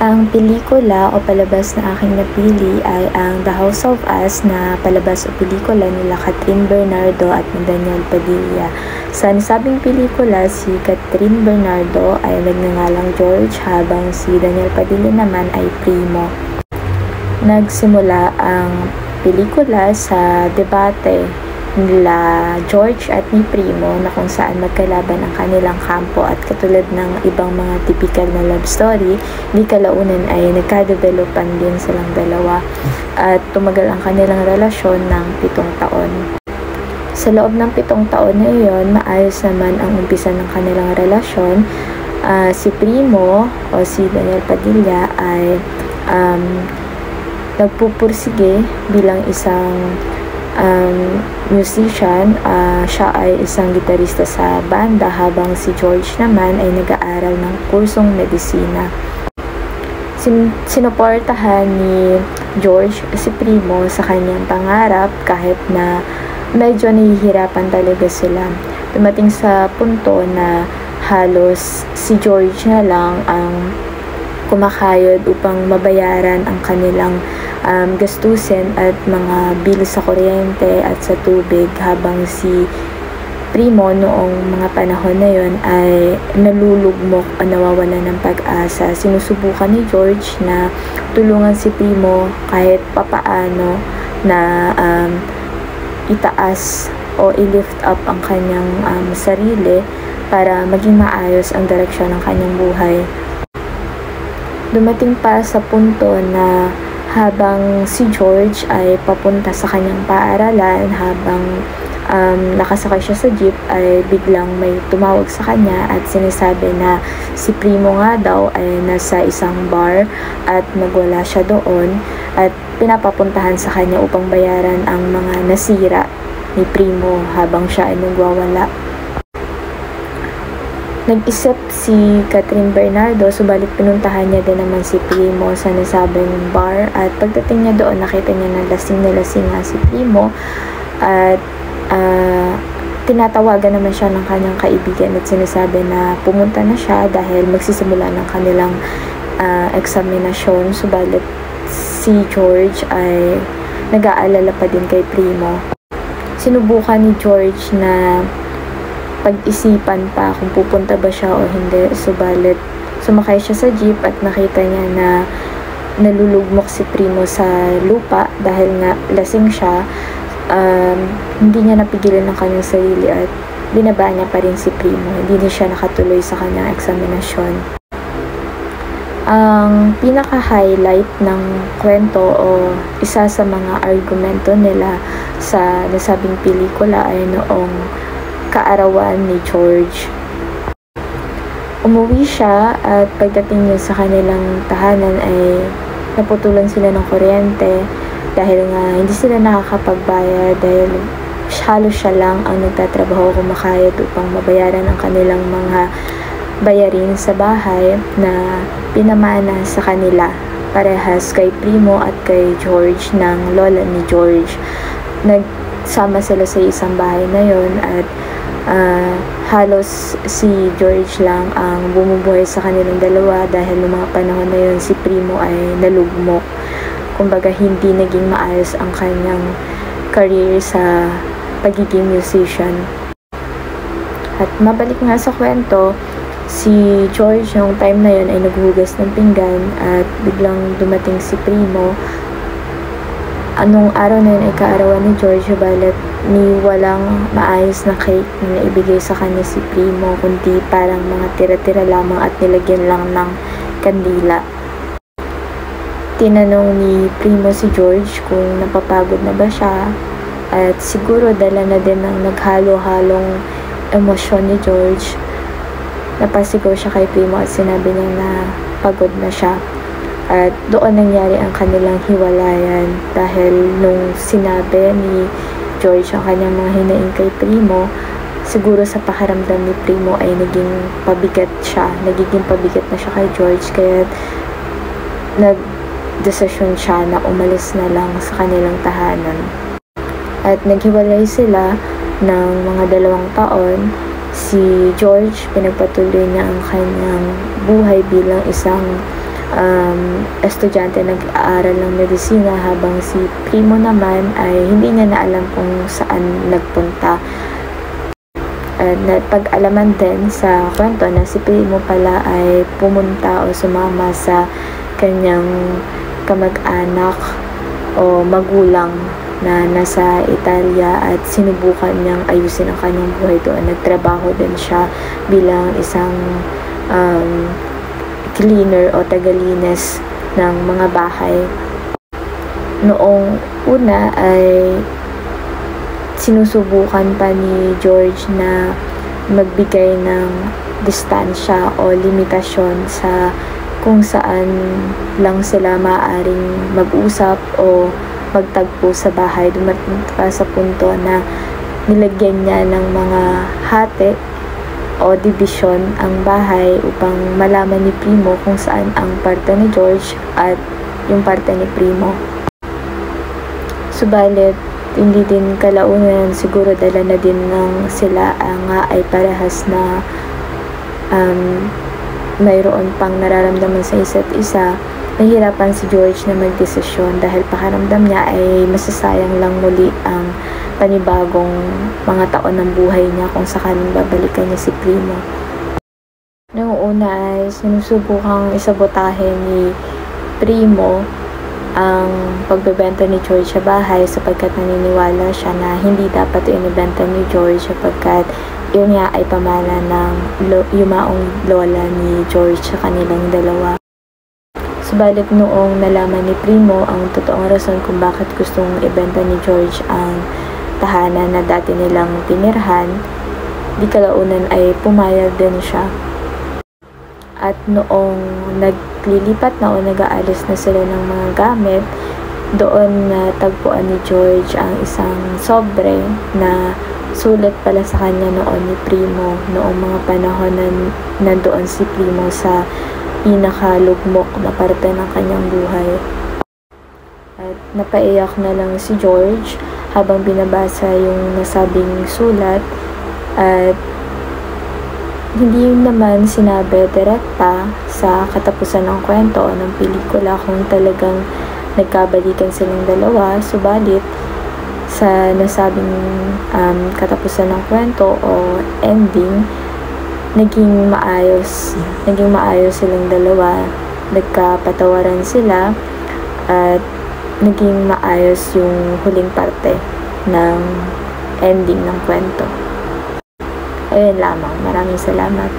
Ang pelikula o palabas na aking napili ay ang The House of Us na palabas o pelikula nila Catherine Bernardo at ni Daniel Padilla. Sa nasabing pelikula, si Catherine Bernardo ay nagngangalang George habang si Daniel Padilla naman ay Primo. Nagsimula ang pelikula sa debate nila George at ni Primo na kung saan magkalaban ang kanilang kampo at katulad ng ibang mga typical na love story, di kalaunan ay nagka-developan din silang dalawa at tumagal ang kanilang relasyon ng 7 taon. Sa loob ng 7 taon na iyon, maayos naman ang umpisa ng kanilang relasyon. Si Primo o si Daniel Padilla ay nagpupursige bilang isang musician. Siya ay isang gitarista sa banda habang si George naman ay nag-aaral ng kursong medisina. Sinuportahan ni George si Primo sa kanyang pangarap kahit na medyo nahihirapan talaga sila. Dumating sa punto na halos si George na lang ang kumakayod upang mabayaran ang kanilang gastusin at mga bill sa kuryente at sa tubig habang si Primo noong mga panahon na yon ay nalulugmok o nawawala ng pag-asa. Sinusubukan ni George na tulungan si Primo kahit papaano na itaas o i-lift up ang kanyang sarili para maging maayos ang direksyon ng kanyang buhay. Dumating pa sa punto na habang si George ay papunta sa kanyang paaralan, habang nakasakay siya sa jeep ay biglang may tumawag sa kanya at sinasabi na si Primo nga daw ay nasa isang bar at nagwala siya doon at pinapapuntahan sa kanya upang bayaran ang mga nasira ni Primo habang siya ay nagwawala. Nag-isip si Catherine Bernardo, subalit pinuntahan niya din naman si Primo sa nasabing bar at pagdating niya doon nakita niya na lasing nga si Primo at tinatawagan naman siya ng kanyang kaibigan at sinasabi na pumunta na siya dahil magsisimula ng kanilang eksaminasyon, subalit si George ay nag-aalala pa din kay Primo. Sinubukan ni George na pag-isipan pa kung pupunta ba siya o hindi, subalit sumakay siya sa jeep at nakita niya na nalulugmok si Primo sa lupa dahil nga lasing siya. Hindi niya napigilan ng kanyang sarili at binaba niya pa rin si Primo. Hindi niya siya nakatuloy sa kanyang eksaminasyon. Ang pinaka-highlight ng kwento o isa sa mga argumento nila sa nasabing pelikula ay noong kaarawan ni George. Umuwi siya at pagdating niya sa kanilang tahanan ay naputulan sila ng kuryente dahil nga hindi sila nakakapagbayad dahil halos siya lang ang nagtatrabaho kumakayod upang mabayaran ang kanilang mga bayarin sa bahay na pinamana sa kanila parehas kay Primo at kay George ng lola ni George. Nagsama sila sa isang bahay na yon at halos si George lang ang bumubuhay sa kanilang dalawa dahil noong mga panahon na yun si Primo ay nalugmok. Kumbaga hindi naging maayos ang kanyang career sa pagiging musician. At mabalik nga sa kwento, si George noong time na yun ay naghugas ng pinggan at biglang dumating si Primo. Anong araw na yun ay kaarawan ni George, balat ni walang maayos na cake na naibigay sa kanya si Primo, kundi parang mga tira-tira lamang at nilagyan lang ng kandila. Tinanong ni Primo si George kung napapagod na ba siya at siguro dala na din ng naghalo-halong emosyon ni George. Napasigaw siya kay Primo at sinabi niya na pagod na siya. At doon nangyari ang kanilang hiwalayan dahil nung sinabi ni George ang kanyang mga hinaing kay Primo, siguro sa pakiramdam ni Primo ay nagiging pabigat na siya kay George, kaya nagdesisyon siya na umalis na lang sa kanilang tahanan. At naghiwalay sila ng mga 2 taon. Si George, pinagpatuloy niya ang kanyang buhay bilang isang estudyante nag-aaral ng medisina, habang si Primo naman ay hindi niya na alam kung saan nagpunta. Napag-alaman din sa kwento na si Primo pala ay pumunta o sumama sa kanyang kamag-anak o magulang na nasa Italia at sinubukan niyang ayusin ang kanyang buhay doon. Nagtrabaho din siya bilang isang cleaner o tagalinis ng mga bahay. Noong una ay sinusubukan pa ni George na magbigay ng distansya o limitasyon sa kung saan lang sila maaaring mag-usap o magtagpo sa bahay. Dumating pa sa punto na nilagyan niya ng mga hati o division ang bahay upang malaman ni Primo kung saan ang parte ni George at yung parte ni Primo. Subalit, hindi din kalaunan, siguro dala na din ng sila nga ay parehas na mayroon pang nararamdaman sa isa't isa. Nahihirapan si George na magdesisyon dahil pakiramdam niya ay masasayang lang muli ang panibagong mga taon ng buhay niya kung sakaling babalikan niya si Primo. Noong una ay sinusubukang isabotahin ni Primo ang pagbebenta ni George sa bahay sapagkat naniniwala siya na hindi dapat inibenta ni George sapagkat yun nga ay pamana ng yumaong lola ni George sa kanilang dalawa. Subalit noong nalaman ni Primo ang totoong rason kung bakit gustong ibenta ni George ang tahanan na dati nilang tinirhan, di kalaunan ay pumayag din siya. At noong naglilipat na o nag-aalis na sila ng mga gamit, doon tagpuan ni George ang isang sobre na sulat pala sa kanya noon ni Primo noong mga panahon na nandoon si Primo sa pinakalugmok na parte ng kanyang buhay. At napaiyak na lang si George habang binabasa yung nasabing sulat at hindi naman sinabi direkta sa katapusan ng kwento o ng pelikula kung talagang nagkabalikan silang dalawa, subalit sa nasabing katapusan ng kwento o ending, naging maayos silang dalawa, nagkapatawaran sila at naging maayos yung huling parte ng ending ng kwento. Ayun lamang. Maraming salamat.